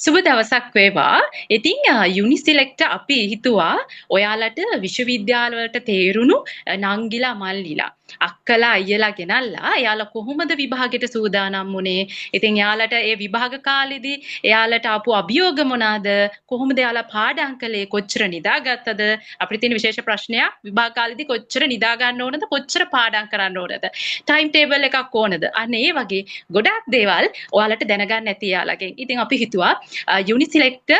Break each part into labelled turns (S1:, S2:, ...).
S1: සුබ දවසක් වේවා. ඉතින් යුනිසිලෙක්ට අපි හිතුවා ඔයාලට විශ්වවිද්‍යාලවලට තේරුණු නංගිලා මල්ලිලා අක්කලා අයියලා ගෙනල්ලා එයාලා කොහොමද විභාගෙට සූදානම් වුණේ? ඉතින් එයාලට ඒ විභාග කාලෙදී එයාලට ආපු අභියෝග මොනවාද? කොහොමද එයාලා පාඩම් කළේ? කොච්චර නිදාගත්තද? අපිට තියෙන විශේෂ ප්‍රශ්නයක් විභාග කාලෙදී කොච්චර නිදා ගන්න ඕනද? කොච්චර පාඩම් කරන්න ඕනද? ටයිම් ටේබල් එකක් ඕනද? අන්න ඒ වගේ ගොඩාක් දේවල් ඔයාලට දැනගන්න ඇති යාළගෙන්. ඉතින් අපි හිතුවා යුනිසිලෙක්ට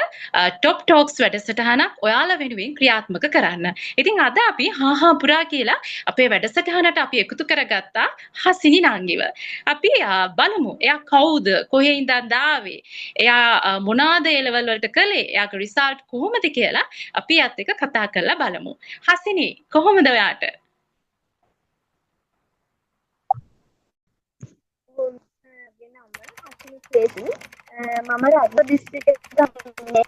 S1: ටොප් ටෝක්ස් වැඩසටහනක් ඔයාලා වෙනුවෙන් ක්‍රියාත්මක කරන්න. ඉතින් අද අපි හාහා පුරා කියලා අපේ වැඩසටහනට අපි එකතු කරගත්තා හසිනි නංගිව. අපි බලමු එයා කවුද? කොහේ ඉඳන්ද ආවේ? එයා මොනවාද ඒ ලෙවල් වලට කළේ? එයාගේ රිසල්ට් කොහොමද කියලා අපි එයත් එක්ක කතා කරලා බලමු. හසිනි කොහොමද ඔයාට?
S2: මම රත්න දිස්ත්‍රික්කයේ ඉන්නේ.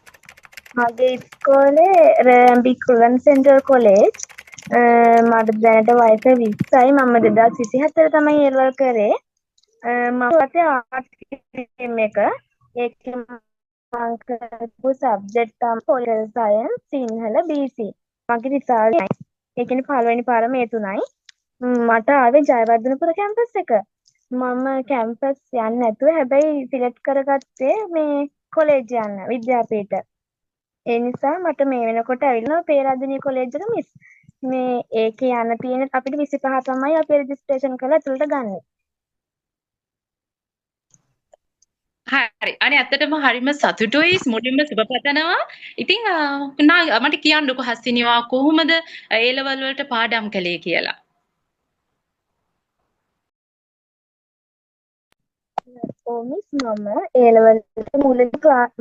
S2: මගේ ඉස්කෝලේ රැම්බි කුලන් සෙන්ට්‍රල් කොලේජ්. මට දැනට වයස 20යි. මම 2024 තමයි එන්රෝල් කරේ. මම පස්සේ ආර්ට්ස් ස්ට්‍රීම් එක. ඒකේ මම කරපු සබ්ජෙක්ට් තමයි පොලිටිකල් සයන්ස් සිංහල BC. මගේ රිසල්ට් ඒ කියන්නේ පළවෙනි පාර මේ තුනයි. මට ආවේ ජයවර්ධනපුර කැම්පස් එක. මම කැම්පස් යන්නේ නැතුව හැබැයි සිලෙක්ට් කරගත්තේ මේ කොලේජ් යන්න විද්‍යාපීඨ. ඒ නිසා මට මේ වෙනකොට ඇවිල්ලා පේරාදෙණිය කොලේජ් එක මිස්. මේ ඒකේ යන්න තියෙන අපිට 25 තමයි අපි රෙජිස්ට්‍රේෂන් කරලා ඇතුළට ගන්නෙ.
S1: හරි. අනේ ඇත්තටම හරිම සතුටුයි මුලින්ම සුබ පතනවා. ඉතින් මට කියන්නකෝ හස්සිනිවා කොහොමද ඒ ලෙවල් වලට පාඩම් කළේ කියලා.
S2: මිස් මම ඒ ලෙවල් මුලදී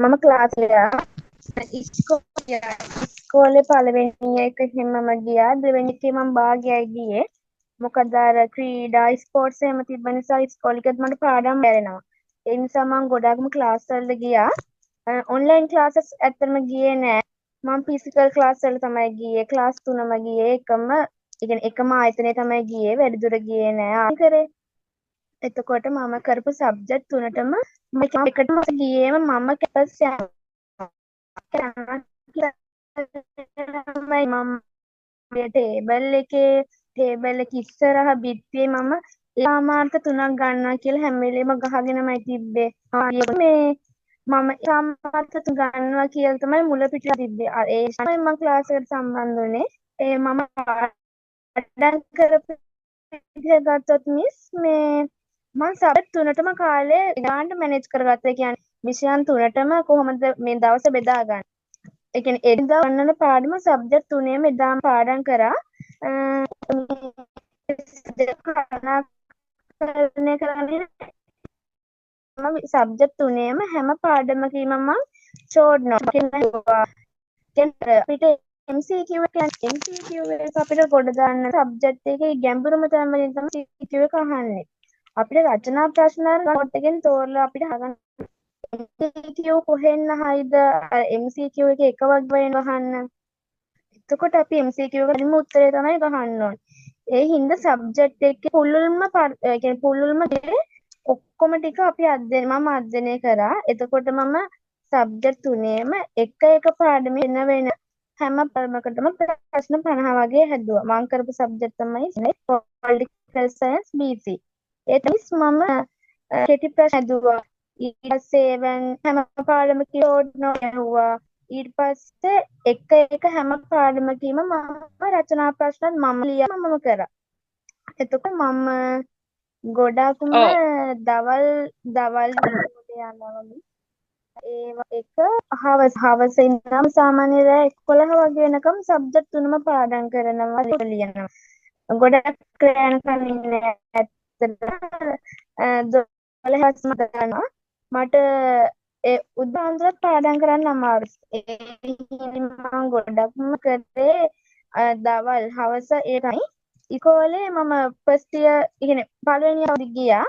S2: මම ක්ලාස් ගියා. ඉස්කෝලේ පළවෙනි එක හැමම ගියා. දෙවෙනි එකේ මම භාගයයි ගියේ. මොකද අර ක්‍රීඩා ස්පෝර්ට්ස් එහෙම තිබ්බ නිසා ඉස්කෝලේ එකත් මට පාඩම් බැරෙනවා. ඒ නිසා මම ගොඩක්ම ක්ලාස් වලට ගියා. ඔන්ලයින් ක්ලාසස් ඇත්තටම ගියේ නෑ. මම ෆිසිකල් ක්ලාස් වල තමයි ගියේ. ක්ලාස් 3ම ගියේ. එකම ආයතනයේ තමයි ගියේ. වැඩිදුර ගියේ නෑ. කරේ. එතකොට මම කරපු සබ්ජෙක්ට් තුනටම මම එකටම ගියේම මම කැපස් මම ටේබල් එක ඉස්සරහ බිත්තියේ මම සාමාර්ථ 3ක් ගන්නවා කියලා හැම වෙලේම ගහගෙනමයි තිබ්බේ. මේ මම සාමාර්ථ 3 ගන්නවා කියලා තමයි මුල පිටලා තිබ්බේ. ඒ තමයි මම ක්ලාස් එකට සම්බන්ධ වුණේ. මම පාඩම් කරපු විදිහ ගත්තොත් මිස් මේ මම සබ්ජෙක්ට් තුනටම කාලේ ගානට මැනේජ් කරගත්තා. ඒ කියන්නේ විෂයන් තුනටම කොහොමද මේ දවස බෙදාගන්නේ. ඒ කියන්නේ එදා ගන්නන පාඩම සබ්ජෙක්ට් තුනේම එදාම පාඩම් කරා. මම සබ්ජෙක්ට් තුනේම හැම පාඩමකම මම ෂෝට් නෝට් අපිට MCQ එක අපිට ගොඩ දාන්න සබ්ජෙක්ට් එකේ ගැඹුරම තැන් වලින් තමයි MCQ එක අහන්නේ. අපිට රචනා ප්‍රශ්න නෝට් එකෙන් තෝරලා අපිට අහගන්න MCQ කොහෙන් අහයිද MCQ එක වගේ වෙන අහන්න. එතකොට අපි MCQ එකට උත්තරේ තමයි ගහන්න ඕනේ. ඒ හින්දා සබ්ජෙක්ට් එකේ පුළුල්ම ඔක්කොම ටික අපි මම අධ්‍යයනය කරා. එතකොට මම සබ්ජෙක්ට් තුනේම එක පාඩමේ වෙන හැම පාඩමකටම ප්‍රශ්න 50 වගේ හැදුවා. මම කරපු සබ්ජෙක්ට් තමයි පොලිටිකල් සයන්ස් BC. ඒ තමයි මම කෙටි ප්‍රශ්න හැදුවා. ඊට පස්සේ හැම පාඩමකම ෂෝට් නෝට් ඇහුවා. ඊට පස්සේ එක හැම පාඩමකම මම රචනා ප්‍රශ්න මම කරා. එතකොට මම ගොඩක්ම දවල් යනවා. ඒක හවස ඉඳන් සාමාන්‍ය රෑ 11 වගේ වෙනකම් සබ්ජෙක්ට් තුනම පාඩම් කරනවා ලියනවා. ගොඩක් ක්‍රයන් ඉන්නේ ඇත්තට 12 මතකනවා. මට ඒ උදාහරණයක් පාඩම් කරන්න අමාරුයි. මම ගොඩක්ම කරේ දවල් හවස ඒ තමයි. ඉස්කෝලේ මම ෆස්ට් ඉයර් කියන්නේ පළවෙනි අවුරුද්ද ගියා.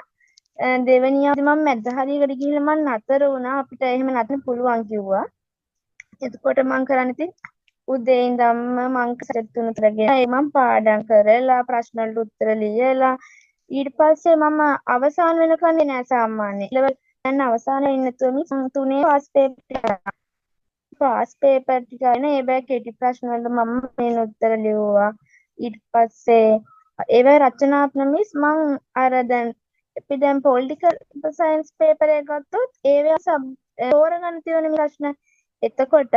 S2: දෙවෙනි අවුරුද්දේ මම මැද හරියකට ගිහිල්ලා මම නතර වුණා. අපිට එහෙම නතර පුළුවන් කිව්වා. එතකොට මම කරන්නේ ඉතින් උදේ ඉඳන්ම මම සෙට් තුනතරගෙන මම පාඩම් කරලා ප්‍රශ්න වලට උත්තර ලියලා ඊට පස්සේ මම අවසාන වෙනකන් නෑ සාමාන්‍යයෙන්. දැන් අවසානයේ ඉන්නතුනි තුනේ පාස් පේපර් ටික අරගෙන ඒවැ කෙටි ප්‍රශ්න වලට මම මේන උත්තර ලිව්වා. ඊට පස්සේ ඒවැ රචනාත්මක මිස් මං අර දැන් අපි දැන් පොලිටිකල් සයන්ස් පේපර් එක ගත්තොත් ඒවැ තෝරගන්න තියෙන ප්‍රශ්න. එතකොට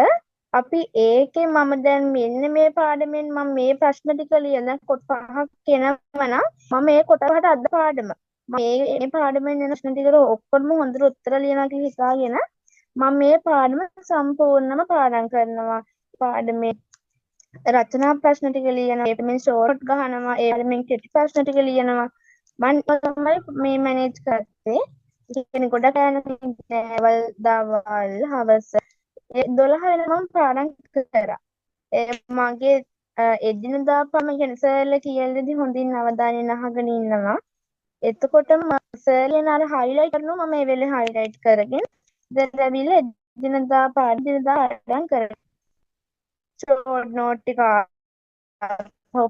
S2: අපි ඒකේ මම දැන් මෙන්න මේ පාඩමෙන් මම මේ ප්‍රශ්න ටික ලියන කොට 5ක් එනවනම් මම මේ කොට 5ට අද පාඩම මේ පාඩමෙන් එන ප්‍රශ්න ටිකට ඔක්කොම හොඳට උත්තර ලියනවා කියලා හිතාගෙන මම මේ පාඩම සම්පූර්ණම පාඩම් කරනවා. පාඩමේ රචනා ප්‍රශ්න ටික ලියනවා. ඒකෙන් ෂෝට් ගහනවා. ඒකෙන් කෙටි ප්‍රශ්න ටික ලියනවා. මම තමයි මේ මැනේජ් කරත්තේ. ඉතින් ගොඩක් යන දේවල් දවල් හවස 12 වෙනකම් පාඩම් කරා. මගේ එදිනදා පම කියන සර්ලා කියලාදී හොඳින් අවධානයෙන් අහගෙන ඉන්නවා. එතකොට සර්ලා අර හයිලයිට් කරනවා. මම මේ වෙලේ හයිලයිට් කරගෙන දැන් ඇවිල්ලා එදිනදා පාඩම් කරනවා. ෂෝට් නෝට් ටික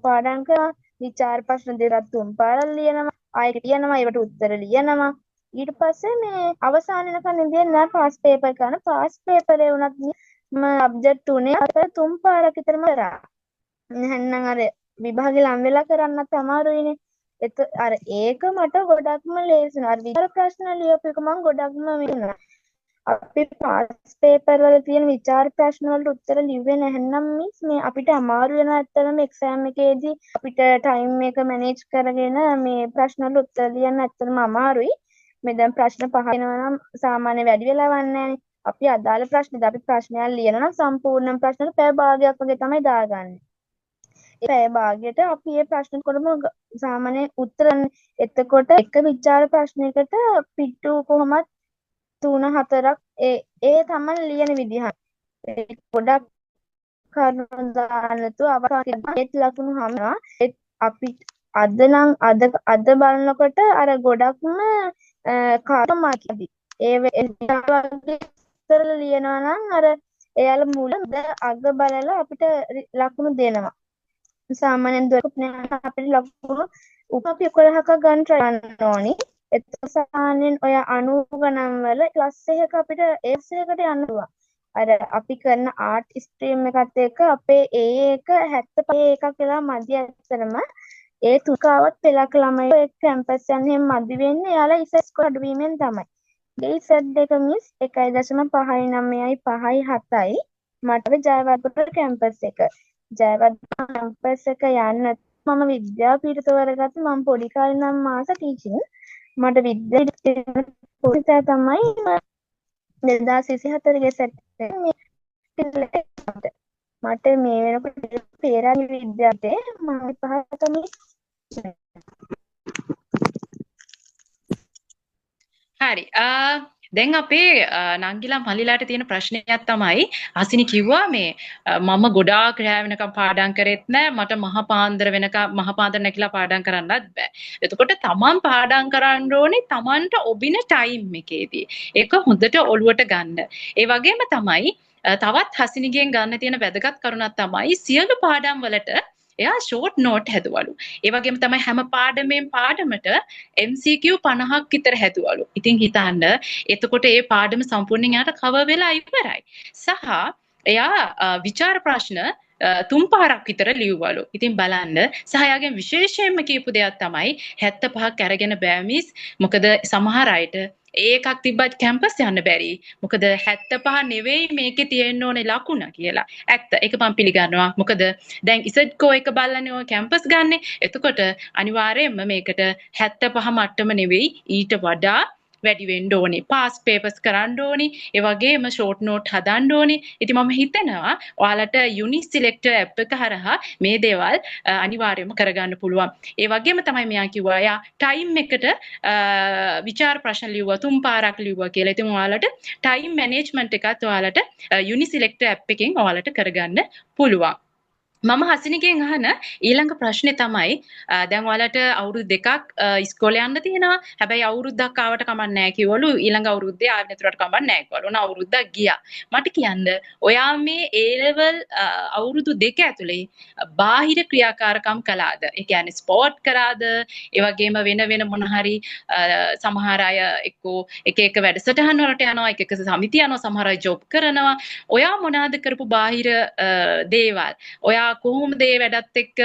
S2: පාඩම් කරනවා. විචාර ප්‍රශ්න දෙකක් තුන් පාරක් ලියනවා. ආයෙත් ලියනවා. ඒවට උත්තර ලියනවා. ඊට පස්සේ මේ අවසාන වෙනකන් ඉඳන් නෑ පාස් පේපර් කරන. පාස් පේපරේ වුණත් මම සබ්ජෙක්ට් තුනේ අතර තුන් පාරක් විතරම කරා. නැත්නම් අර විභාගේ ලම් වෙලා කරන්නත් අමාරුයිනේ. අර ඒක මට ගොඩක්ම ලේසි නෝ. අර විචාර ප්‍රශ්න ලියපු එක මම ගොඩක්ම වෙනවා. අපි පාස් පේපර් වල තියෙන විචාර ප්‍රශ්න වලට උත්තර ලිව්වේ නැත්නම් මිස් මේ අපිට අමාරු වෙන ඇත්තටම එක්සෑම් එකේදී අපිට ටයිම් එක මැනේජ් කරගෙන මේ ප්‍රශ්න වලට උත්තර ලියන්න ඇත්තටම අමාරුයි. මේ දැන් ප්‍රශ්න 5 වෙනවා නම් සාමාන්‍ය වැඩි වෙලා වන්නේ අපි අදාළ ප්‍රශ්නද අපි ප්‍රශ්නයක් ලියනවා නම් සම්පූර්ණ ප්‍රශ්නෙට පැය භාගයක් වගේ තමයි දාගන්නේ. ඒ පැය භාගයට අපි මේ ප්‍රශ්න කොටම සාමාන්‍ය උත්තර එතකොට එක විචාර ප්‍රශ්නයකට පිටු කොහොමත් 3-4ක් ඒ තමයි ලියන විදිහ. ගොඩක් කරුණු දාන්නතු අවකාශයේත් ලකුණු හමනවා. අපි අද බලනකොට අර ගොඩක්ම කාර්යමාකි ඒ වගේ ඉතල ලියනවා නම් අර එයාලා මුල අග බලලා අපිට ලකුණු දෙනවා. සාමාන්‍යයෙන් දුක අපිට ලකුණු උපපි 11ක ගන්න try කරන්න ඕනි. එතකොට සාමාන්‍යයෙන් ඔය 90 ගණන් වල ක්ලාස් එකක අපිට ඒස් එකකට යන්න පුළුවන්. අර අපි කරන ආර්ට් ස්ට්‍රීම් එකත් එක්ක අපේ ඒ එක 75 එකක් කියලා මදි ඇත්තටම. ඒ තුකාවත් පෙළක් ළමයි ඒ කැම්පස් යන්නේ මදි වෙන්නේ යාලා ඉසස් කොඩ වීමෙන් තමයි. ඒ සෙට් එක මිස් 1.59යි 5යි 7යි මට ජයවර්ධන කැම්පස් එක. ජයවර්ධන කැම්පස් එක යන්න මම විද්‍යාපීඨ තෝරගත්තේ මම පොඩි කාලේ නම් මාස ටීචින්. මට විද්‍යාපීඨ පොඩිසා තමයි 2024 ගේ සෙට් මට මේ වෙනකොට පේරාදෙණිය විද්‍යාලයේ මම 5 තමයි.
S1: හරි. දැන් අපේ නංගිලා මල්ලිලාට තියෙන ප්‍රශ්නයක් තමයි අසිනි කිව්වා මේ මම ගොඩාක් රැ වෙනකම් පාඩම් කරෙත් නෑ මට මහපාන්දර වෙනකම් මහපාන්දර නැගිලා පාඩම් කරන්නත් බෑ. එතකොට තමන් පාඩම් කරන්න ඕනේ තමන්ට ඔබින ටයිම් එකේදී. ඒක හොඳට ඔළුවට ගන්න. ඒ වගේම තමයි තවත් හසිනිගෙන් ගන්න තියෙන වැදගත් කරුණක් තමයි සියලු පාඩම් වලට එයා ෂෝට් නෝට් හැදුවලු. ඒ වගේම තමයි හැම පාඩමෙන් පාඩමට MCQ 50ක් විතර හැදුවලු. ඉතින් හිතන්න එතකොට ඒ පාඩම සම්පූර්ණයෙන් යාට කවර් වෙලා ඉවරයි. සහ එයා විචාර ප්‍රශ්න 3 පාරක් විතර ලිව්වලු. ඉතින් බලන්න සහ එයාගෙන් විශේෂයෙන්ම කියපු දෙයක් තමයි 75ක් අරගෙන බෑ මිස්. මොකද සමහර අයට ඒකක් තිබ්බත් කැම්පස් යන්න බැරි. මොකද 75 නෙවෙයි මේකේ තියෙන්න ඕනේ ලකුණ කියලා. ඇත්ත. ඒක මම පිළිගන්නවා. මොකද දැන් ඉසඩ්කෝ එක බලන්නේ ඔය කැම්පස් ගන්නෙ. එතකොට අනිවාර්යයෙන්ම මේකට 75 මට්ටම නෙවෙයි ඊට වඩා වැඩි වෙන්න ඕනේ. පාස් පේපර්ස් කරන්න ඕනේ. ඒ වගේම ෂෝට් නෝට් හදන්න ඕනේ. ඉතින් මම හිතනවා ඔයාලට යුනිසිලෙක්ටර් ඇප් එක හරහා මේ දේවල් අනිවාර්යයෙන්ම කරගන්න පුළුවන්. ඒ වගේම තමයි මෙයා කිව්වා යා ටයිම් එකට විචාර ප්‍රශ්න ලිව්වා 3 පාරක් ලිව්වා කියලා. ඉතින් ඔයාලට ටයිම් මැනේජ්මන්ට් එකත් ඔයාලට යුනිසිලෙක්ටර් ඇප් එකෙන් ඔයාලට කරගන්න පුළුවන්. මම හසිනිගෙන් අහන ඊළඟ ප්‍රශ්නේ තමයි දැන් ඔයාලට අවුරුදු දෙකක් ඉස්කෝලේ යන්න තියෙනවා. හැබැයි අවුරුද්දක් ආවට කමක් නැහැ කිව්වලු ඊළඟ අවුරුද්දේ ආවෙ නැතුවට කමක් නැහැ කිව්වලු. ඔන්න අවුරුද්දක් ගියා. මට කියන්න ඔයා මේ A level අවුරුදු දෙක ඇතුලේ බාහිර ක්‍රියාකාරකම් කළාද? ඒ කියන්නේ ස්පෝර්ට් කරාද? ඒ වගේම වෙන මොන හරි සමහර අය එක්කෝ එක වැඩසටහන් වලට යනවා, එක සමිති යනවා, සමහර අය ජොබ් කරනවා. ඔයා මොනවාද කරපු බාහිර දේවල්? ඔයා කොහොමද ඒ වැඩත් එක්ක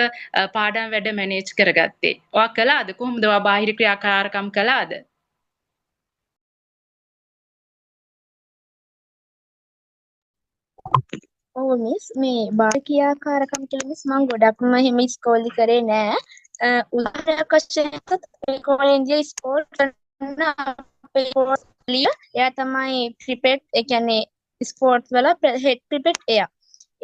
S1: පාඩම් වැඩ මැනේජ් කරගත්තේ? ඔයා කළාද? කොහොමද ඔයා බාහිර ක්‍රියාකාරකම් කළාද?
S2: ඔව් මිස් මේ බාහිර ක්‍රියාකාරකම් කියලා මිස් මම ගොඩක්ම එහෙම ඉස්කෝලේ කරේ නෑ. උදාහරණයක් වශයෙන් ඒ කොලෙන්ජේ ස්පෝර්ට් කරන අපේ ස්පෝර්ට්ලිය එයා තමයි ක්‍රිකට් ඒ කියන්නේ ස්පෝර්ට්ස් වල හෙඩ් ක්‍රිකට්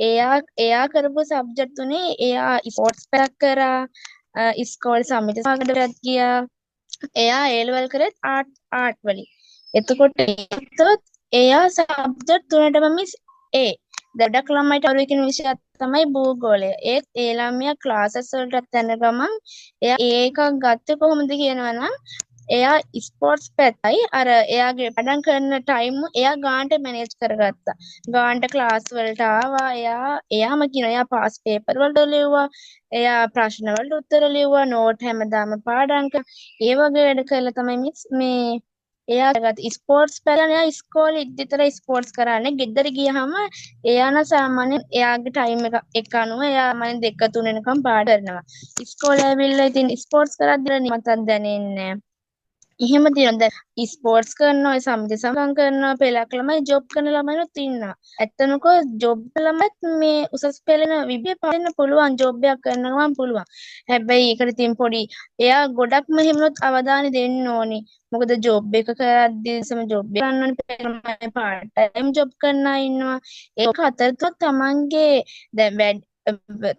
S2: එයා කරපු සබ්ජෙක්ට් තුනේ එයා ස්පෝර්ට්ස් පැක් කරා ඉස්කෝලේ සමිති සමගටත් ගියා එයා A level කරේ ආර්ට් වලින් එතකොට එයා සබ්ජෙක්ට් තුනටම මිස් A ගොඩක් ළමයිට අරුයි කියන විෂයක් තමයි භූගෝලය. ඒත් ඒ ළමයා ක්ලාසස් වලට යන ගමන් එයා එකක් ගත්තේ කොහොමද කියනවනම් එයා ස්පෝර්ට්ස් පැත්තයි අර එයාගේ වැඩම් කරන ටයිම් එයා ගානට මැනේජ් කරගත්තා. ගානට ක්ලාස් වලට ආවා. එයාම කියනවා එයා පාස් පේපර් වලට ලිව්වා. එයා ප්‍රශ්න වලට උත්තර ලිව්වා. නෝට් හැමදාම පාඩම් කරා. ඒ වගේ වැඩ කරලා තමයි මිස් මේ එයා ස්පෝර්ට්ස් පැත්තට එයා ඉස්කෝලේ විතර ස්පෝර්ට්ස් කරන්නේ. ගෙදර ගියහම එයා නම් සාමාන්‍යයෙන් එයාගේ ටයිම් එක අනුව එයා මම 2 3 වෙනකම් පාඩම් කරනවා. ඉස්කෝලේ ඇවිල්ලා ඉතින් ස්පෝර්ට්ස් කරද්දී මතක් දැනෙන්නේ නැහැ. එහෙම තියෙනවා. දැන් ස්පෝර්ට්ස් කරනවා, සමිති සමගම් කරනවා, පෙළක් ළමයි ජොබ් කරන ළමයිනුත් ඉන්නවා. ඇත්තනකෝ ජොබ් ළමයිත් මේ උසස් පෙළන විභය පාන්න පුළුවන් ජොබ් එකක් කරනවා පුළුවන්. හැබැයි ඒකට ඉතින් පොඩි එයා ගොඩක්ම එහෙමනොත් අවධානය දෙන්න ඕනි. මොකද ජොබ් එක කරද්දී සම ජොබ් එක කරන්න ඕනේ පාර්ට් ටයිම් ජොබ් කරන අය ඉන්නවා. ඒක අතරතුර තමන්ගේ දැන්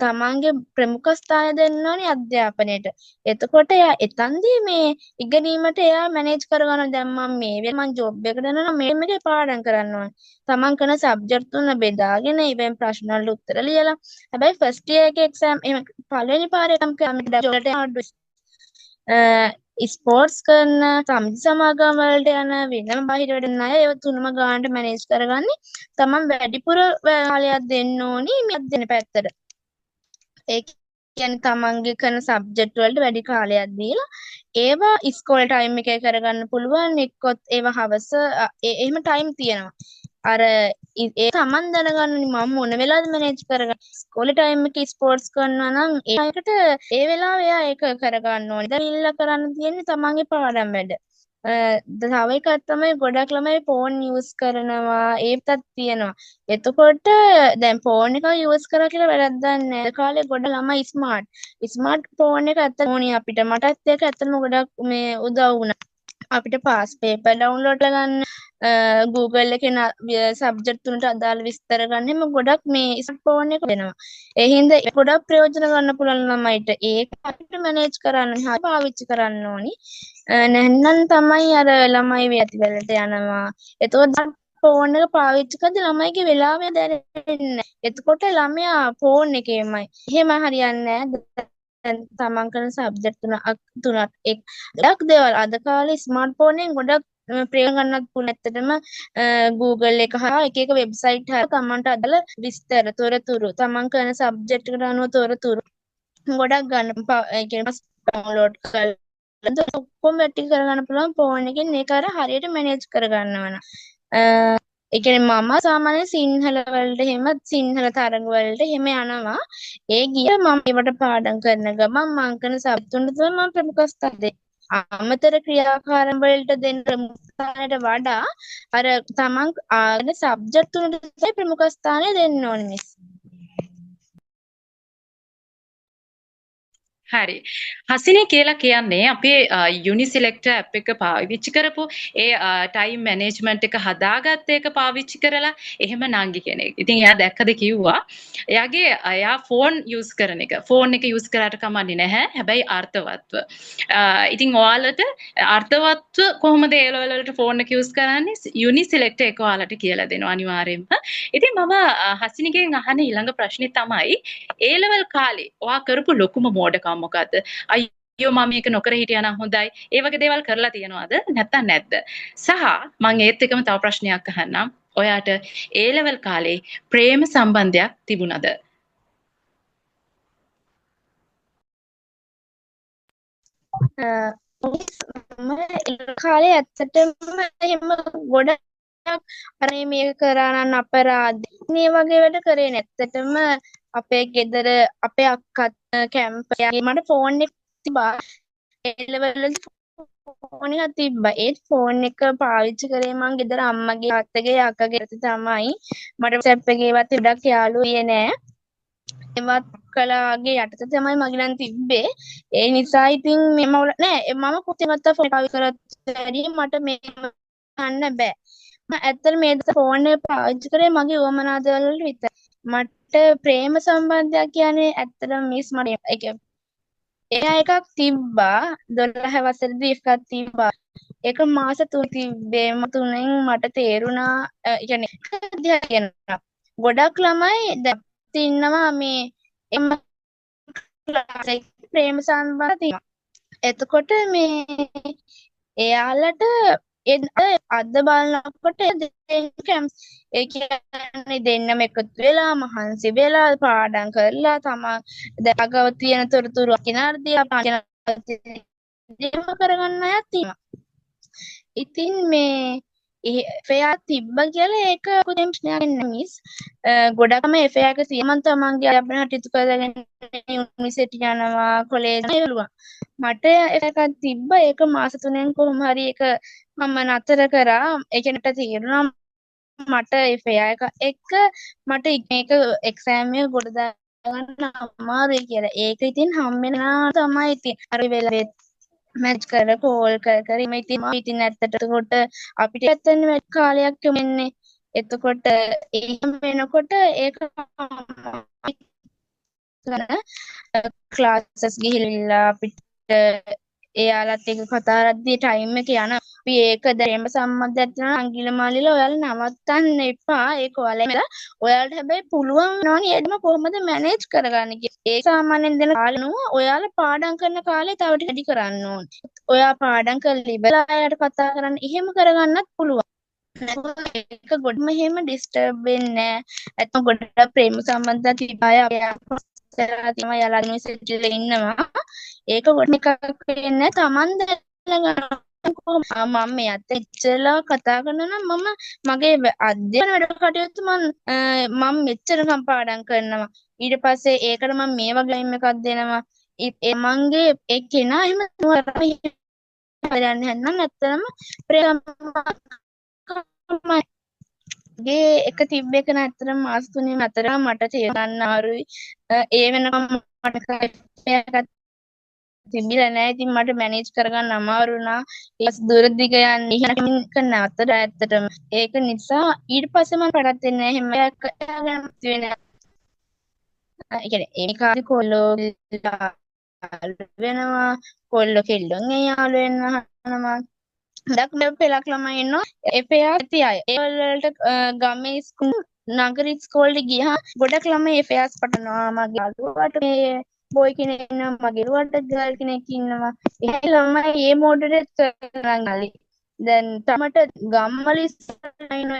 S2: තමන්ගේ ප්‍රමුඛ ස්ථානය දෙන්න ඕනේ අධ්‍යාපනයට. එතකොට එයා එතනදී මේ ඉගෙනීමට එයා මැනේජ් කරගන්න දැන් මම ජොබ් එකට යනවා මේකේ පාඩම් කරන්න ඕනේ. තමන් කරන සබ්ජෙක්ට් තුන බෙදාගෙන ඉවෙන් ප්‍රශ්න වලට උත්තර ලියලා. හැබැයි ෆස්ට් ඉයර් එකේ එක්සෑම් එහෙම පළවෙනි පාරේ නම් කරන්නේ ස්පෝර්ට්ස් කරන සමිති සමාගම් වලට යන වෙනම බාහිර වැඩ යන අය ඒව තුනම ගානට මැනේජ් කරගන්නේ තමන් වැඩිපුර කාලයක් දෙන්න ඕනි මේ දෙන පැත්තට. ඒ කියන්නේ තමන්ගේ කරන සබ්ජෙක්ට් වලට වැඩි කාලයක් දීලා ඒවා ඉස්කෝලේ ටයිම් එකේ කරගන්න පුළුවන් එක්කොත් ඒවා හවස එහෙම ටයිම් තියෙනවා. අර ඒ තමන් දැනගන්න මම මොන වෙලාවද මැනේජ් කරගන්න. ඉස්කෝලේ ටයිම් එකේ ස්පෝර්ට්ස් කරනවා නම් ඒකට ඒ වෙලාව එයා ඒක කරගන්න ඕනේ. දැන් ඉල්ල කරන්න තියෙන්නේ තමන්ගේ පාඩම් වැඩ. තව එකක් තමයි ගොඩක් ළමයි ෆෝන් යූස් කරනවා ඒකත් තියෙනවා. එතකොට දැන් ෆෝන් එක යූස් කරා කියලා වැරද්දක් නැහැ. ඒ කාලේ ගොඩ ළමයි ස්මාර්ට් ෆෝන් එක ඇත්ත ඕනි අපිට. මටත් ඒක ඇත්තටම ගොඩක් මේ උදව් වුණා. අපිට පාස් පේපර් ඩවුන්ලෝඩ් කරගන්න Google එකේ සබ්ජෙක්ට් තුනට අදාළ විස්තර ගන්න එම ගොඩක් මේ ෆෝන් එක වෙනවා. ඒ හින්දා ගොඩක් ප්‍රයෝජන ගන්න පුළුවන් ළමයිට. ඒක අපිට මැනේජ් කරන්න හරි පාවිච්චි කරන්න ඕනි. නැත්නම් තමයි අර ළමයි වැතිවලට යනවා. එතකොට ෆෝන් එක පාවිච්චි කරද්දී ළමයිගේ වෙලාව දැනෙන්නේ නැහැ. එතකොට ළමයා ෆෝන් එකේමයි. එහෙම හරියන්නේ නැහැ. තමන් කරන සබ්ජෙක්ට් තුනක් ගොඩක් දේවල් අද කාලේ ස්මාර්ට් ෆෝන් එකෙන් ගොඩක් ප්‍රයෝජන ගන්නත් පුළුවන්. ඇත්තටම Google එක හා එක වෙබ්සයිට් හා තමන්ට අදාළ විස්තර තොරතුරු තමන් කරන සබ්ජෙක්ට් එකට අනුව තොරතුරු ගොඩක් ගන්න ඒ කියන්නේ ඩවුන්ලෝඩ් කරලා ඔක්කොම ටික කරගන්න පුළුවන් ෆෝන් එකෙන්. ඒක අර හරියට මැනේජ් කරගන්නවා නම් ඒ කියන්නේ මම සාමාන්‍යයෙන් සිංහල වලට එහෙම සිංහල තරඟ වලට එහෙම යනවා. ඒ ගිය මම ඒවට පාඩම් කරන ගමන් මම කරන සබ්ජෙක්ට් තුන මම ප්‍රමුඛ ස්ථාන දෙන්නේ. අමතර ක්‍රියාකාරම් වලට දෙන්න ප්‍රමුඛ ස්ථානයට වඩා අර තමන් ආන සබ්ජෙක්ට් තුනට ප්‍රමුඛ ස්ථානය දෙන්න ඕනේ මිස්.
S1: හරි. හසිනී කියලා කියන්නේ අපේ යුනිසිලෙක්ටර් ඇප් එක පාවිච්චි කරපු ඒ ටයිම් මැනේජ්මන්ට් එක හදාගත්ත එක පාවිච්චි කරලා එහෙම නංගි කෙනෙක්. ඉතින් එයා දැක්කද කිව්වා එයා ෆෝන් යූස් කරන එක. ෆෝන් එක යූස් කරාට කමන්නේ නැහැ. හැබැයි අර්ථවත්ව. ඉතින් ඔයාලට අර්ථවත්ව කොහොමද ඒ ලෙවල් වලට ෆෝන් එක යූස් කරන්නේ? යුනිසිලෙක්ටර් එක ඔයාලට කියලා දෙනවා අනිවාර්යෙන්ම. ඉතින් මම හසිනිගෙන් අහන ඊළඟ ප්‍රශ්නේ තමයි ඒ ලෙවල් කාලේ ඔයා කරපු ලොකුම මෝඩකම මොකද්ද? අයියෝ මම මේක නොකර හිටියා නම් හොඳයි. ඒ වගේ දේවල් කරලා තියනවද? නැත්තම් නැද්ද? සහ මම ඒත් එක්කම තව ප්‍රශ්නයක් අහන්නම්. ඔයාට ඒ ලෙවල් කාලේ ප්‍රේම සම්බන්ධයක් තිබුණද?
S2: මම ඒ කාලේ ඇත්තටම එහෙම ගොඩක් අනේ මේක කරා නම් අපරාධ මේ වගේ වැඩ කරේ නෑ. ඇත්තටම අපේ ගෙදර අපේ අක්කත් කැම්ප් එකේ මට ෆෝන් එක තිබ්බා. ඒ ලෙවල් ෆෝන් එකක් තිබ්බා. ඒ ෆෝන් එක පාවිච්චි කරේ මං ගෙදර අම්මගේ අත්තගේ අක්කගේ තමයි. මට WhatsApp එකේවත් ගොඩක් යාළුවෝ නෑ. ඒවත් කලාගේ යටතේ තමයි මගේ නම් තිබ්බේ. ඒ නිසා ඉතින් මම නෑ මම පුතේවත් ෆෝන් පාවිච්චි කරත් වැඩිය මට මේ ගන්න බෑ. මම ඇත්තට මේ ෆෝන් එක පාවිච්චි කරේ මගේ උවමනා දේවල් වලට විතරයි. මට ප්‍රේම සම්බන්ධයක් කියන්නේ ඇත්තටම මිස් මට එයා එකක් තිබ්බා 12 වසරේදී එකක් තිබ්බා. ඒක මාස 3 තිබ්බේ. තුනෙන් මට තේරුණා කියන්නේ ගොඩක් ළමයි දැන් ඉන්නවා මේ එම ක්ලාස් එක ප්‍රේම සම්බන්ධ තියෙනවා. එතකොට මේ එයාලට අද බලනකොට ඒ කියන්නේ දෙන්නම එකතු වෙලා මහන්සි වෙලා පාඩම් කරලා තමා දගව තියෙන තොරතුරු කිනාරදී දේම කරගන්න අයත් තියෙනවා. ඉතින් මේ එෆයා තිබ්බ කියලා ඒක පුතේ ප්‍රශ්නයක් නෙමෙයි මිස්. ගොඩක්ම එෆයා එක සියමන් තමන්ගේ අපේ කටයුතු කරගෙන යුනිවර්සිටි යනවා කොලේජ් යනවා. මට එකක් තිබ්බ ඒක මාස 3න් කොහොම හරි ඒක මම නතර කරා. ඒ කියන්නේ තේරුණා මට එෆයා එක මට මේක එක්සෑම් එක ගොඩ දාගන්න අමාරුයි කියලා. ඒක ඉතින් හම්බෙනා තමයි ඉතින් අර වෙලාවෙත් මැච් කර කෝල් කර ඉතින් ඇත්තට කොට අපිට ඇත්තටම වැඩි කාලයක් යොමුන්නේ. එතකොට එහෙම වෙනකොට ඒක ක්ලාසස් ගිහිල්ලා අපිට එයාලත් එක්ක කතා කරද්දී ටයිම් එක යන අපි ඒක දැරීම සම්බන්ධයක් තියෙනවා අංගිල මාලිලා ඔයාලා නවත්තන්න එපා. ඒක ඔයාලා ඔයාලට හැබැයි පුළුවන් වෙනවනේ එදම කොහොමද මැනේජ් කරගන්නේ කියලා. ඒ සාමාන්‍යයෙන් දෙන කාලෙනුව ඔයාලා පාඩම් කරන කාලේ තව ටික වැඩි කරන්න ඕනේ. ඔයා පාඩම් කරලා ඉවරලා අයට කතා කරන්න එහෙම කරගන්නත් පුළුවන්. ඒක ගොඩම එහෙම ඩිස්ටර්බ් වෙන්නේ නැහැ. නැත්නම් ගොඩක් ප්‍රේම සම්බන්ධ තිබාය තමයි යාලා යුනිවර්සිටි වල ඉන්නවා. ඒක ගොඩ එකක් වෙන්නේ තමන් දැනගන්න කොහොම මම මෙයත් එච්චරලා කතා කරනවා නම් මම මගේ අධ්‍යයන වැඩ කටයුතු මම මෙච්චරකම් පාඩම් කරනවා. ඊට පස්සේ ඒකට මම මේ වගේ ටයිම් එකක් දෙනවා. ඒ මංගේ ඒ කෙනා එහෙම කරන්නේ නැත්නම් ඇත්තටම ප්‍රේම ගේ එක තිබ්බ එක නැත්තටම මාස 3 අතර මට තේරෙන්න ආරුයි. ඒ වෙනකම් මට කයිපයක් තිබිලා නැහැ. ඉතින් මට මැනේජ් කරගන්න අමාරු වුණා. ඊට දුර දිග යන්නේ ඉහළට නැත්තට ඇත්තටම. ඒක නිසා ඊට පස්සේ මම පඩත් දෙන්නේ නැහැ. එහෙම ගන්න වෙන. ඒ කියන්නේ ඒ කාලේ කොල්ලෝ වෙනවා. කොල්ලෝ කෙල්ලොන් යාළු වෙනවා. ගොඩක් මේ පෙළක් ළමයි ඉන්නවා එෆයා ඇති අය. ඒ වලට ගමේ නගර ඉස්කෝලේ ගියා ගොඩක් ළමයි එෆයාස් පටනවා. මගේ යාළුවාට මේ බොයි කෙනෙක් ඉන්නවා. මගේ යාළුවාට ගර්ල් කෙනෙක් ඉන්නවා. ඒ ළමයි මේ මොඩරේට් කරගන්නලි. දැන් තමට ගම්වල ඉස්සරහින්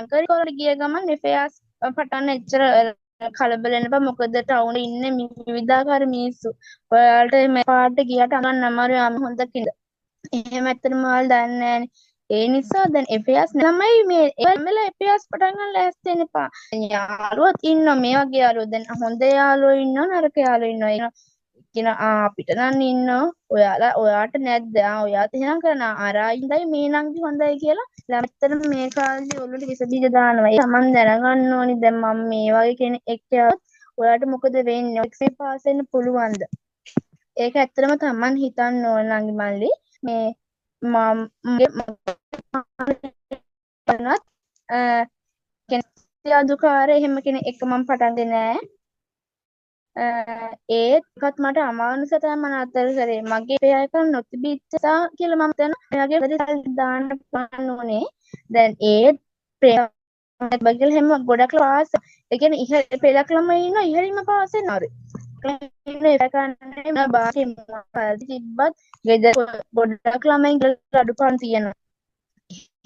S2: නගර ඉස්කෝලේ ගිය ගමන් එෆයාස් පටන්න එච්චර කලබල වෙන්න බෑ. මොකද ටවුන් ඉන්නේ විවිධාකාර මිනිස්සු. ඔයාලට මේ පාට ගියට අගන්න අමාරුයි. ආම හොඳ කින්ද එහෙම ඇත්තටම ඔයාලා දන්නේ නැහැනේ. ඒ නිසා දැන් එෆයාස් ළමයි මේ එමෙලා එෆයාස් පටන් ගන්න ලෑස්ති වෙන්න එපා. යාළුවෝත් ඉන්නවා මේ වගේ යාළුවෝ. දැන් හොඳ යාළුවෝ ඉන්නවා නරක යාළුවෝ ඉන්නවා. කියන අපිට නම් ඉන්නවා ඔයාට නැද්ද? ඔයාත් එහෙනම් කරන අරයින්දයි මේ නංගි හොඳයි කියලා ළමතරම මේ කාලේ ඔළුවට විස බීජ දානවා. ඒ තමන් දැනගන්න ඕනි දැන් මම මේ වගේ කෙනෙක් එක්ක ඔයාලට මොකද වෙන්නේ? එක්සේ පාස් වෙන්න පුළුවන්ද? ඒක ඇත්තටම තමන් හිතන්න ඕන නංගි මල්ලි. මේ කෙනෙක් අදුකාරය එහෙම කෙනෙක් එක මම පටන් දෙන්නේ නෑ. ඒකත් මට අමාරු නිසා තමයි මම අතර කරේ. මගේ ප්‍රයයක නොතිබිච්ච කියලා මම හිතනවා. එයාගේ වැඩි දාන්න පුළුවන් උනේ. දැන් ඒ බගල් හැම ගොඩක් පාස්. ඒ කියන්නේ ඉහළ පෙළක් ළමයි ඉන්නවා ඉහළින්ම පාස් වෙනවලු. ඒකන්නේ බාහිර මොකක්ද තිබ්බත් ගෙදර ගොඩක් ළමයි අඩුපාඩු තියෙනවා.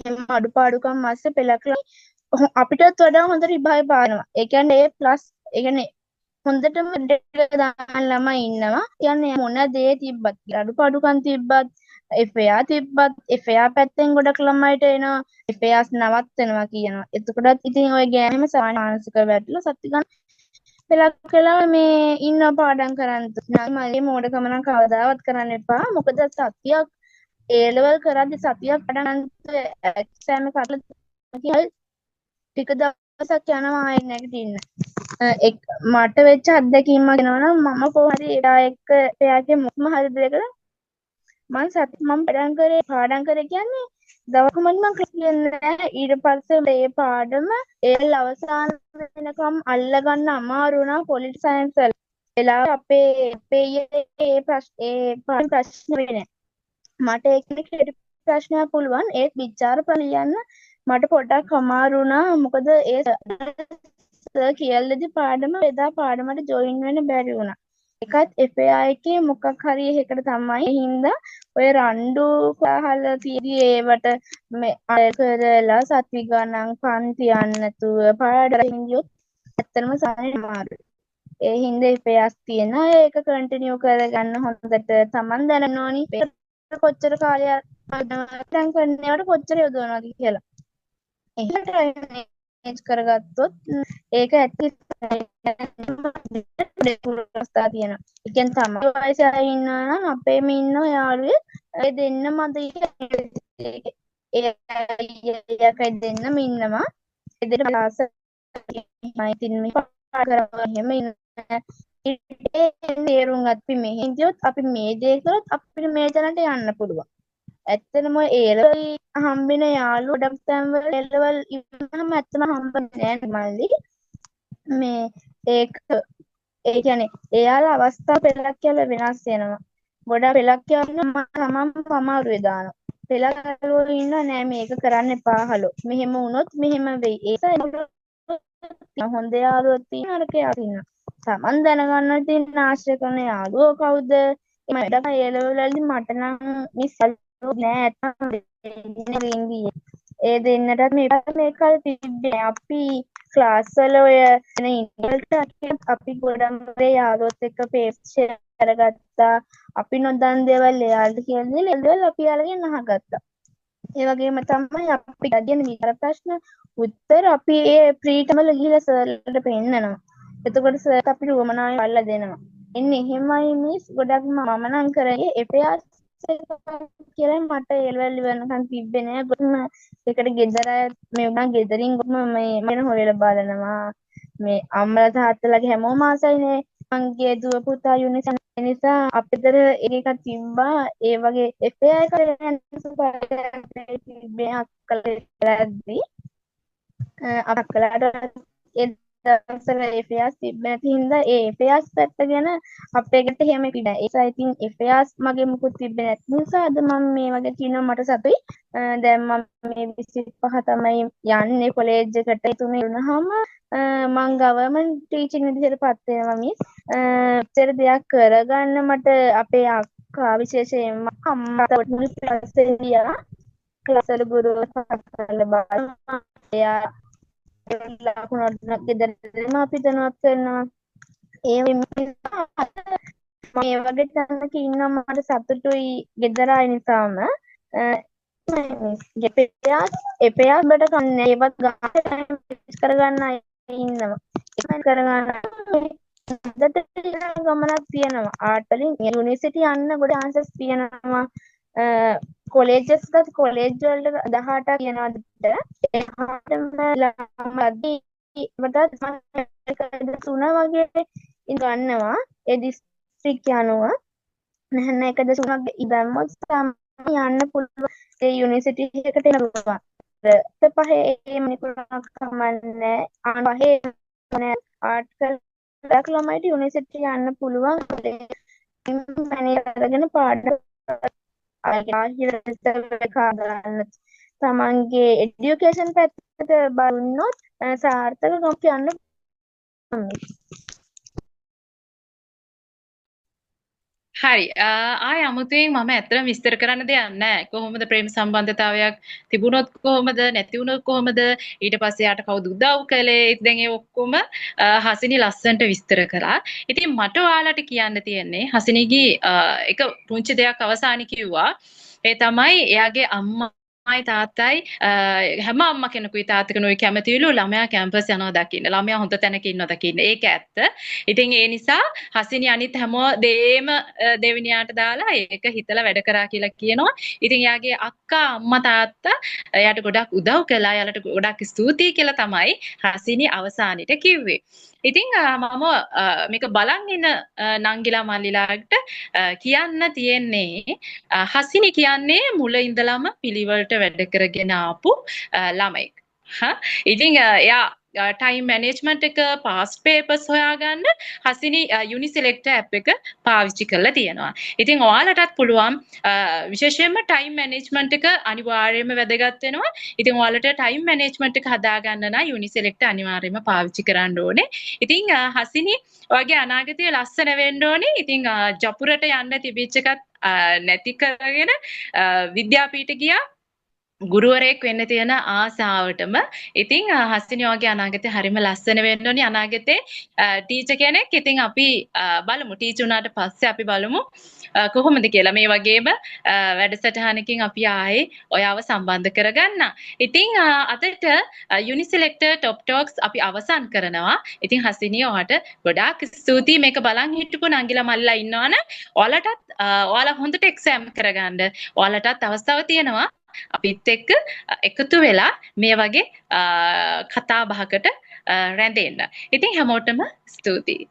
S2: එහෙම අඩුපාඩුකම් මාස්සේ පෙළක් අපිටත් වඩා හොඳ විභාග පානවා. ඒ කියන්නේ A+ ඒ කියන්නේ හොඳටම දාන ළමයි ඉන්නවා. කියන්නේ මොන දේ තිබ්බත් අඩුපාඩුකම් තිබ්බත් FAR තිබ්බත් FAR පැත්තෙන් ගොඩක් ළමයිට එනවා. FARs නවත්තනවා කියනවා. එතකොටත් ඉතින් ඔය ගෑනම සාමාන්‍යසික වැටලා සත්‍ය ගන්න පෙළක් කළා මේ ඉන්න පාඩම් කරන්න. මගේ මෝඩකම නම් කවදාවත් කරන්න එපා. මොකද සතියක් A level කරද්දි සතියක් පටන් එක්සෑම් එක කරලා ටික දවසක් යනවා ආයෙ නැගිටින්න. මට වෙච්ච අත්දැකීමක් වෙනවනම් මම කොහොමද එයා එක්ක එයාගේ මොකම හරි දෙයකට මම පාඩම් කරේ කියන්නේ දවසකම මම කියන්නේ නැහැ. ඊට පස්සේ මේ පාඩම ඒල් අවසාන වෙනකම් අල්ලගන්න අමාරු වුණා පොලිටි සයන්ස් වල. එලා අපේ ප්‍රශ්න වෙන්නේ. මට ඒක ප්‍රශ්නයක් පුළුවන් ඒත් විචාර ලියන්න මට පොඩ්ඩක් අමාරු වුණා. මොකද ඒ සර් කියලාදී පාඩම එදා පාඩමට ජොයින් වෙන්න බැරි වුණා. ඒකත් FAI එකේ මොකක් හරි එකකට තමයි. ඒ හින්දා ඔය රණ්ඩු කහල තියදී ඒවට මේ අය කරලා සත්වි ගණන් පන්ති යන්න නැතුව පාඩම් ගියොත් ඇත්තටම සාහනේ අමාරුයි. ඒ හින්දා FAIs තියෙන අය ඒක කන්ටිනියු කරගන්න හොඳට තමන් දැනන්න ඕනි. කොච්චර කාලයක් පාඩම් කරනවට කොච්චර යොදවනවද කියලා. එහෙට මේජ් කරගත්තොත් ඒක ඇත්තටම අවස්ථා තියෙනවා. ඒ කියන්නේ තමයි වයසේ අය ඉන්නවා නම් අපේම ඉන්න යාළුවෙක් ඒ දෙන්න මද ඒකයි දෙන්නම ඉන්නවා. ඒ දෙන්න ක්ලාස් එකයි තින් මේ කරනවා එහෙම ඉන්න. ඒ තේරුම් ගත්ත මෙහෙන් ගියොත් අපි මේ දේ කරොත් අපිට මේ තැනට යන්න පුළුවන්. ඇත්තටම ඒ ලෙවල් හම්බෙන යාළුවෝ ගොඩක් තැන්වල ලෙවල් ඉන්නම ඇත්තම හම්බෙන්නේ නෑ මල්ලි. මේ ඒක ඒ කියන්නේ එයාලා අවස්ථා පෙළක් කියලා වෙනස් වෙනවා. ගොඩක් පෙළක් කියනවා තමන්ම අමාරුවේ දානවා. පෙළක් වල ඉන්න නෑ මේක කරන්න එපා හලෝ. මෙහෙම වුණොත් මෙහෙම වෙයි. ඒක හොඳ යාළුවෝ තියෙන අරක යාළුවෝ. තමන් දැනගන්න තියෙන ආශ්‍රය කරන යාළුවෝ කවුද? මට ඒ ලෙවල් වලදී මට නම් මිස් නෑ ඉන්නේ. ඒ දෙන්නටත් මේ කල් තිබ්බේ අපි ක්ලාස් වල ඔය ඉන්ටර්නට් අපි ගොඩක් යාළුවොත් එක්ක පේපර් ෂෙයාර් කරගත්තා. අපි නොදන්න දේවල් එයාලට කියන්නේ ලෙවල් අපි යාළුවගෙන් අහගත්තා. ඒ වගේම තමයි අපි ගන්න විතර ප්‍රශ්න උත්තර අපි ඒ ප්‍රීටම ගිහලා සර්ලට පෙන්නනවා. එතකොට සර් අපිට උවමනාවෙන් අල්ලලා දෙනවා. එන්නේ එහෙමයි මිස් ගොඩක් මම නම් කරේ FARs කියලා මට එල්වැල් වෙනකන් තිබ්බේ නෑ. ගොඩම ඒකට ගෙදර මේ උනා ගෙදරින් ගොම මේ මම හොයලා බලනවා. මේ අම්මලා තාත්තලාගේ හැමෝම ආසයිනේ. මංගේ දුව පුතා යුනිසන් නිසා අපිටතර එකක් තිබ්බා. ඒ වගේ FAI කරගෙන තිබ්බේ අක්කලාදී අක්කලාට දවසල FARs තිබ්බේ නැති හින්දා ඒ FARs පැත්ත ගැන අපේ ගෙට එහෙම කිව්වා. ඒසයි ඉතින් FARs මගේ මුකුත් තිබ්බේ නැති නිසා අද මම මේ වගේ කියනවා මට සතුයි. දැන් මම මේ 25 තමයි යන්නේ කොලෙජ් එකට. තුනේ වුණාම මම ගවර්න්මන්ට් ටීචින් විදිහට පත් වෙනවා මිස්. ඉතර දෙයක් කරගන්න මට අපේ අක්කා විශේෂයෙන්ම අම්මා පස්සේ ගියා. ක්ලාස් වල ගුරු සහකාරලා බලනවා. එයා ලකුණක් ගෙදරම අපි දැනුවත් කරනවා. ඒ නිසා මේ වගේ තැනක ඉන්නවා මට සතුටුයි ගෙදර ආය නිසාම. එපෙයාස් බඩ කන්නේ ඒවත් ගන්න කරගන්න අය ඉන්නවා. ඒක කරගන්න ගමනක් තියෙනවා. ආර්ට් වලින් යුනිවර්සිටි යන්න ගොඩ chance තියෙනවා. කොලෙජස් ගත් කොලෙජ් වලට 18ක් යනවාද එහාටම ළමයි වටා තුන වගේ ගන්නවා ඒ ඩිස්ට්‍රික්ට් යනුව නැහන 1.3ක් ඉදම්මොත් තමයි යන්න පුළුවන් ඒ යුනිවර්සිටි එකට එනවා. පහේ ඒ මිනිකුණක් කමන්නේ පහේ ආර්ට් ළමයිට යුනිවර්සිටි යන්න පුළුවන්. මැනේ අරගෙන පාඩම් තමන්ගේ එඩියුකේෂන් පැත්තට බලුනොත් සාර්ථක නොක යන්න
S1: හරි ආය අමුතුවෙන් මම ඇත්තටම විස්තර කරන්න දෙයක් නැහැ. කොහොමද ප්‍රේම සම්බන්ධතාවයක් තිබුණොත් කොහොමද නැති වුණොත් කොහොමද ඊට පස්සේ යාට කවුද උදව් කළේ? දැන් ඒ ඔක්කොම හසිනි ලස්සන්ට විස්තර කරා. ඉතින් මට ඔයාලට කියන්න තියෙන්නේ හසිනිගේ එක පුංචි දෙයක් අවසානයේ කිව්වා. ඒ තමයි එයාගේ අම්මා තාත්තයි හැම අම්මා කෙනෙකුයි තාත්තකෙනුයි කැමතිලු ළමයා කැම්පස් යනවා දකින්න. ළමයා හොඳ තැනක ඉන්නවා දකින්න. ඒක ඇත්ත. ඉතින් ඒ නිසා හසිනි අනිත් හැම දෙයක්ම දෙවිනියාට දාලා ඒක හිතලා වැඩ කරා කියලා කියනවා. ඉතින් යාගේ අක්කා අම්මා තාත්තා එයාට ගොඩක් උදව් කළා. යාලට ගොඩක් ස්තුතියි කියලා තමයි හසිනි අවසානෙට කිව්වේ. ඉතින් මම මේක බලන් ඉන්න නංගිලා මල්ලිලාට කියන්න තියෙන්නේ හසිනි කියන්නේ මුල ඉඳලම පිළිවෙලට වැඩ කරගෙන ආපු ළමෙක්. ඉතින් එයා ටයිම් මැනේජ්මන්ට් එක පාස්ට් පේපර්ස් හොයාගන්න හසිනි යුනිසෙලෙක්ට් ඇප් එක පාවිච්චි කරලා තියෙනවා. ඉතින් ඔයාලටත් පුළුවන් විශේෂයෙන්ම ටයිම් මැනේජ්මන්ට් එක අනිවාර්යයෙන්ම වැදගත් වෙනවා. ඉතින් ඔයාලට ටයිම් මැනේජ්මන්ට් එක හදාගන්න නම් යුනිසෙලෙක්ට් අනිවාර්යයෙන්ම පාවිච්චි කරන්න ඕනේ. ඉතින් හසිනි ඔයගේ අනාගතය ලස්සන වෙන්න ඕනේ. ඉතින් ජපුරට යන්න තිබිච්ච එකත් නැති කරගෙන විද්‍යාපීඨ ගියා. ගුරුවරයෙක් වෙන්න තියෙන ආසාවටම ඉතින් හස්තිනි වගේ අනාගතේ හරිම ලස්සන වෙන්න ඕනි අනාගතේ ටීචර් කෙනෙක්. ඉතින් අපි බලමු ටීචර් උනාට පස්සේ අපි බලමු කොහොමද කියලා. මේ වගේම වැඩසටහනකින් අපි ආයේ ඔයාව සම්බන්ධ කරගන්න. ඉතින් අදට යුනිසෙලෙක්ට් টොප් ටොක්ස් අපි අවසන් කරනවා. ඉතින් හස්තිනි ඔයාට ගොඩාක් ස්තුතියි මේක බලන් හිටපු නංගිලා මල්ලිලා ඉන්නවනම් ඔයාලටත් ඔයාලා හොඳට එක්සෑම් කරගන්න. ඔයාලටත් අවස්ථාව තියෙනවා අපිත් එක්ක එකතු වෙලා මේ වගේ කතා බහකට රැඳෙන්න. ඉතින් හැමෝටම ස්තුතියි.